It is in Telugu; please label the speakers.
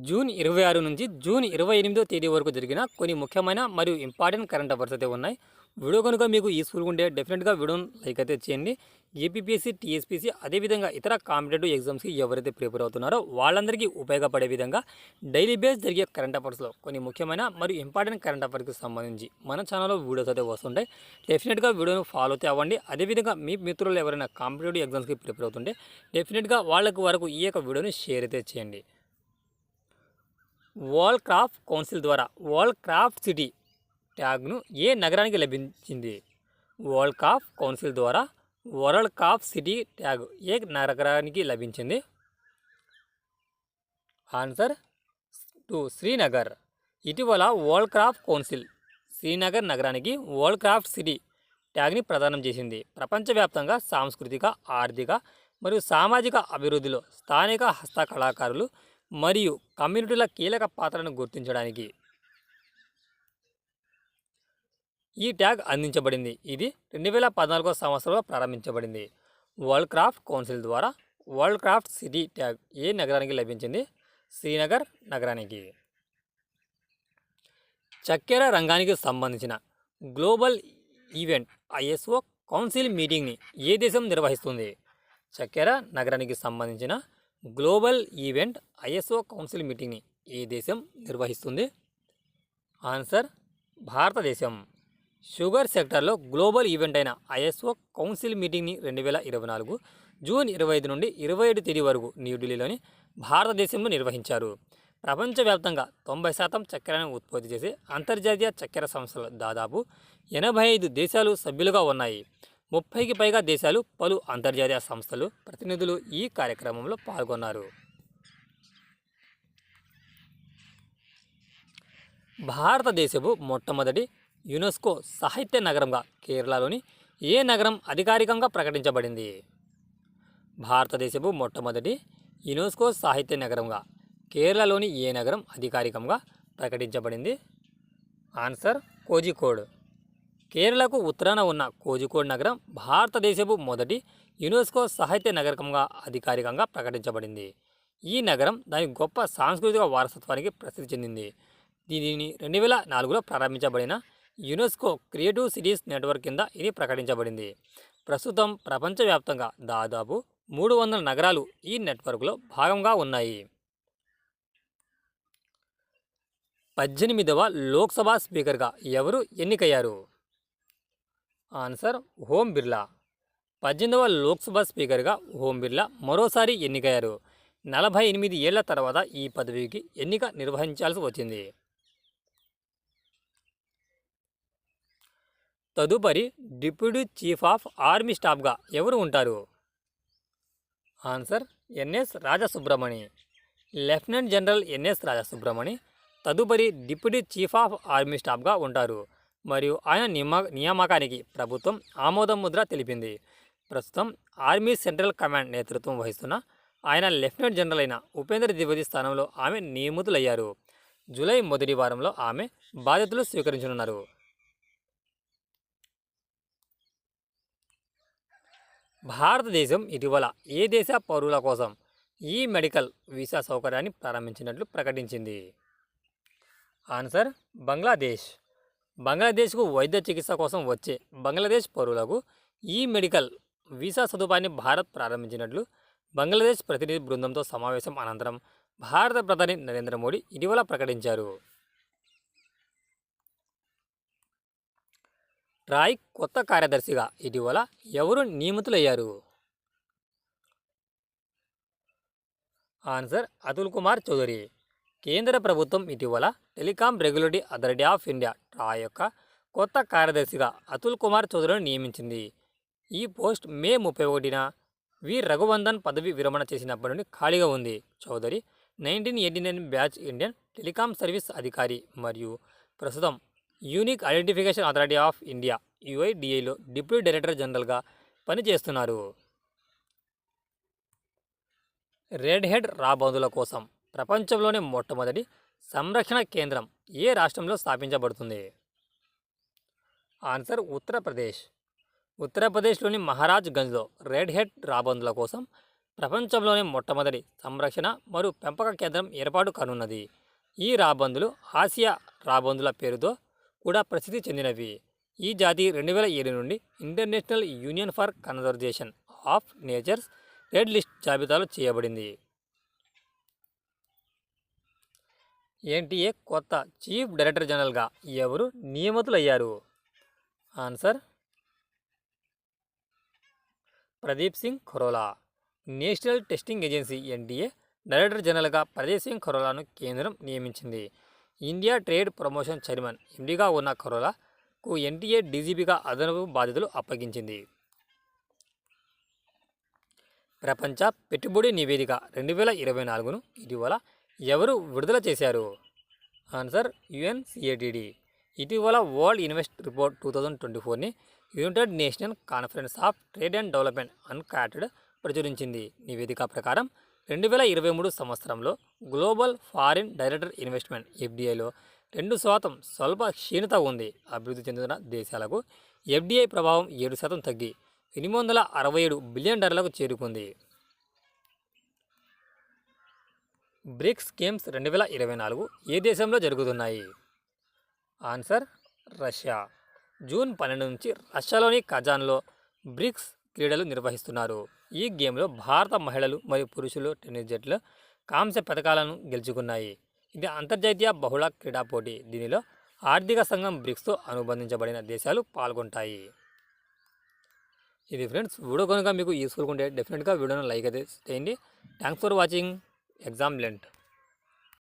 Speaker 1: జూన్ 26 నుంచి జూన్ 28వ తేదీ వరకు జరిగిన కొన్ని ముఖ్యమైన మరియు ఇంపార్టెంట్ కరెంట్ అఫైర్స్ అయితే ఉన్నాయి. వీడియో కనుక మీకు యూస్ఫుల్గా ఉంటే డెఫినెట్గా వీడియోని లైక్ అయితే చేయండి. ఏపీపీఎస్సీ, టీఎస్పీసీ అదేవిధంగా ఇతర కాంపిటేటివ్ ఎగ్జామ్స్కి ఎవరైతే ప్రిపేర్ అవుతున్నారో వాళ్ళందరికీ ఉపయోగపడే విధంగా డైలీ బేస్ జరిగే కరెంట్ అఫైర్స్లో కొన్ని ముఖ్యమైన మరియు ఇంపార్టెంట్ కరెంట్ అఫైర్స్కి సంబంధించి మన ఛానల్లో వీడియోస్ అయితే వస్తుంటాయి. డెఫినెట్గా వీడియోను ఫాలో అయితే అవ్వండి. అదేవిధంగా మీ మిత్రులు ఎవరైనా కాంపిటేటివ్ ఎగ్జామ్స్కి ప్రిపేర్ అవుతుంటే డెఫినెట్గా వాళ్ళకు వరకు ఈ యొక్క వీడియోని షేర్ అయితే చేయండి. వరల్డ్ క్రాఫ్ట్ కౌన్సిల్ ద్వారా వరల్డ్ క్రాఫ్ట్ సిటీ ట్యాగ్ను ఏ నగరానికి లభించింది? వరల్డ్ క్రాఫ్ట్ కౌన్సిల్ ద్వారా వరల్డ్ క్రాఫ్ట్ సిటీ ట్యాగ్ ఏ నగరానికి లభించింది? ఆన్సర్ 2 శ్రీనగర్. ఇటీవల వరల్డ్ క్రాఫ్ట్ కౌన్సిల్ శ్రీనగర్ నగరానికి వరల్డ్ క్రాఫ్ట్ సిటీ ట్యాగ్ని ప్రదానం చేసింది. ప్రపంచవ్యాప్తంగా సాంస్కృతిక, ఆర్థిక మరియు సామాజిక అభివృద్ధిలో స్థానిక హస్తకళాకారులు మరియు కమ్యూనిటీల కీలక పాత్రను గుర్తించడానికి ఈ ట్యాగ్ అందించబడింది. ఇది 2014 సంవత్సరంలో ప్రారంభించబడింది. వరల్డ్ క్రాఫ్ట్ కౌన్సిల్ ద్వారా వరల్డ్ క్రాఫ్ట్ సిటీ ట్యాగ్ ఏ నగరానికి లభించింది? శ్రీనగర్ నగరానికి. చక్కెర రంగానికి సంబంధించిన గ్లోబల్ ఈవెంట్ ఐఎస్ఓ కౌన్సిల్ మీటింగ్ని ఏ దేశం నిర్వహిస్తుంది? చక్కెర నగరానికి సంబంధించిన గ్లోబల్ ఈవెంట్ ఐఎస్ఓ కౌన్సిల్ మీటింగ్ని ఏ దేశం నిర్వహిస్తుంది? ఆన్సర్ భారతదేశం. షుగర్ సెక్టార్లో గ్లోబల్ ఈవెంట్ అయిన ఐఎస్ఓ కౌన్సిల్ మీటింగ్ని 2024 జూన్ 25 నుండి 27 తేదీ వరకు న్యూఢిల్లీలోని భారతదేశంలో నిర్వహించారు. ప్రపంచవ్యాప్తంగా 90% చక్కెరను ఉత్పత్తి చేసే అంతర్జాతీయ చక్కెర సంస్థలు దాదాపు 85 దేశాలు సభ్యులుగా ఉన్నాయి. 30కి పైగా దేశాలు, పలు అంతర్జాతీయ సంస్థలు ప్రతినిధులు ఈ కార్యక్రమంలో పాల్గొన్నారు. భారతదేశపు మొట్టమొదటి యునెస్కో సాహిత్య నగరంగా కేరళలోని ఏ నగరం అధికారికంగా ప్రకటించబడింది? భారతదేశపు మొట్టమొదటి యునెస్కో సాహిత్య నగరంగా కేరళలోని ఏ నగరం అధికారికంగా ప్రకటించబడింది? ఆన్సర్ కోజికోడ్. కేరళకు ఉత్తరాన ఉన్న కోజికోడ్ నగరం భారతదేశపు మొదటి యునెస్కో సాహిత్య నగరంగా అధికారికంగా ప్రకటించబడింది. ఈ నగరం దాని గొప్ప సాంస్కృతిక వారసత్వానికి ప్రసిద్ధి చెందింది. దీనిని 2004లో ప్రారంభించబడిన యునెస్కో క్రియేటివ్ సిటీస్ నెట్వర్క్ కింద ఇది ప్రకటించబడింది. ప్రస్తుతం ప్రపంచవ్యాప్తంగా దాదాపు 300 నగరాలు ఈ నెట్వర్క్లో భాగంగా ఉన్నాయి. 18వ లోక్సభ స్పీకర్గా ఎవరు ఎన్నికయ్యారు? ఆన్సర్ ఓం బిర్లా. 18వ లోక్సభ స్పీకర్గా ఓం బిర్లా మరోసారి ఎన్నికయ్యారు. 48 ఏళ్ల తర్వాత ఈ పదవికి ఎన్నిక నిర్వహించాల్సి వచ్చింది. తదుపరి డిప్యూటీ చీఫ్ ఆఫ్ ఆర్మీ స్టాఫ్గా ఎవరు ఉంటారు? Answer NS Rajasubramani. Lieutenant general NS Rajasubramani తదుపరి డిప్యూటీ చీఫ్ ఆఫ్ ఆర్మీ స్టాఫ్గా ఉంటారు మరియు ఆయన నియామకానికి ప్రభుత్వం ఆమోదం ముద్ర తెలిపింది. ప్రస్తుతం ఆర్మీ సెంట్రల్ కమాండ్ నేతృత్వం వహిస్తున్న ఆయన లెఫ్టినెంట్ జనరల్ అయిన ఉపేంద్ర ద్వివేది స్థానంలో ఆమె నియమితులయ్యారు. జూలై మొదటి వారంలో ఆమె బాధ్యతలు స్వీకరించనున్నారు. భారతదేశం ఇటీవల ఏ దేశ పౌరుల కోసం ఈ మెడికల్ వీసా సౌకర్యాన్ని ప్రారంభించినట్లు ప్రకటించింది? ఆన్సర్ బంగ్లాదేశ్. బంగ్లాదేశ్కు వైద్య చికిత్స కోసం వచ్చే బంగ్లాదేశ్ పౌరులకు ఈ మెడికల్ వీసా సదుపాయాన్ని భారత్ ప్రారంభించినట్లు బంగ్లాదేశ్ ప్రతినిధి బృందంతో సమావేశం అనంతరం భారత ప్రధాని నరేంద్ర మోడీ ఇటీవల ప్రకటించారు. ట్రాయ్ కొత్త కార్యదర్శిగా ఇటీవల ఎవరు నియమితులయ్యారు? ఆన్సర్ అతుల్ కుమార్ చౌదరి. కేంద్ర ప్రభుత్వం ఇటీవల telecom regulatory authority of India Troy యొక్క కొత్త కార్యదర్శిగా అతుల్ కుమార్ చౌదరిని నియమించింది. ఈ పోస్ట్ మే 31న వి రఘువందన్ పదవి విరమణ చేసినప్పటి నుండి ఖాళీగా ఉంది. Chaudhary 1989 batch Indian Telecom Service అధికారి మరియు ప్రస్తుతం Unique Identification Authority of India యుఐడిఐలో డిప్యూటీ డైరెక్టర్ జనరల్గా పనిచేస్తున్నారు. రెడ్ హెడ్ రాబందుల కోసం ప్రపంచంలోనే మొట్టమొదటి సంరక్షణ కేంద్రం ఏ రాష్ట్రంలో స్థాపించబడుతుంది? ఆన్సర్ ఉత్తరప్రదేశ్. ఉత్తరప్రదేశ్లోని మహారాజ్ గంజ్లో రెడ్ హెడ్ రాబందుల కోసం ప్రపంచంలోనే మొట్టమొదటి సంరక్షణ మరియు పెంపక కేంద్రం ఏర్పాటు కానున్నది. ఈ రాబందులు ఆసియా రాబందుల పేరుతో కూడా ప్రసిద్ధి చెందినవి. ఈ జాతి 2007 నుండి International Union for Conservation of Nature's Red List జాబితాలో చేయబడింది. ఎన్టీఏ కొత్త చీఫ్ డైరెక్టర్ జనరల్గా ఎవరు నియమితులయ్యారు? Answer Pradeep Singh Kharola. National Testing Agency NTA director జనరల్గా ప్రదీప్ సింగ్ ఖరోలాను కేంద్రం నియమించింది. ఇండియా ట్రేడ్ ప్రమోషన్ చైర్మన్ ఎండీగా ఉన్న ఖరోలాకు ఎన్టీఏ డీజీపీగా అదనపు బాధ్యతలు అప్పగించింది. ప్రపంచ పెట్టుబడి నివేదిక 2024ను ఇటీవల ఎవరు విడుదల చేశారు? Answer UNCATD. ఇటీవల వరల్డ్ ఇన్వెస్ట్ రిపోర్ట్ 2024ని United Nation Conference of Trade and Development UNCTAD ప్రచురించింది. నివేదిక ప్రకారం 2023 సంవత్సరంలో గ్లోబల్ ఫారిన్ డైరెక్ట్ ఇన్వెస్ట్మెంట్ ఎఫ్డిఐలో 2% స్వల్ప క్షీణత ఉంది. అభివృద్ధి చెందుతున్న దేశాలకు ఎఫ్డిఐ ప్రభావం 7% తగ్గి $867 బిలియన్ చేరుకుంది. బ్రిక్స్ గేమ్స్ 2024 ఏ దేశంలో జరుగుతున్నాయి? Answer Russia. జూన్ 12 నుంచి రష్యాలోని కజాన్లో బ్రిక్స్ క్రీడలు నిర్వహిస్తున్నారు. ఈ గేమ్లో భారత మహిళలు మరియు పురుషులు టెన్నిస్ జట్లు కాంస్య పథకాలను గెలుచుకున్నాయి. ఇది అంతర్జాతీయ బహుళ క్రీడా పోటీ. దీనిలో ఆర్థిక సంఘం బ్రిక్స్తో అనుబంధించబడిన దేశాలు పాల్గొంటాయి. ఇది ఫ్రెండ్స్, వీడియో కనుక మీకు యూస్ఫుల్గా ఉంటే డెఫినెట్గా వీడియోను లైక్ అయితే చేయండి. Thanks for watching exam Lent.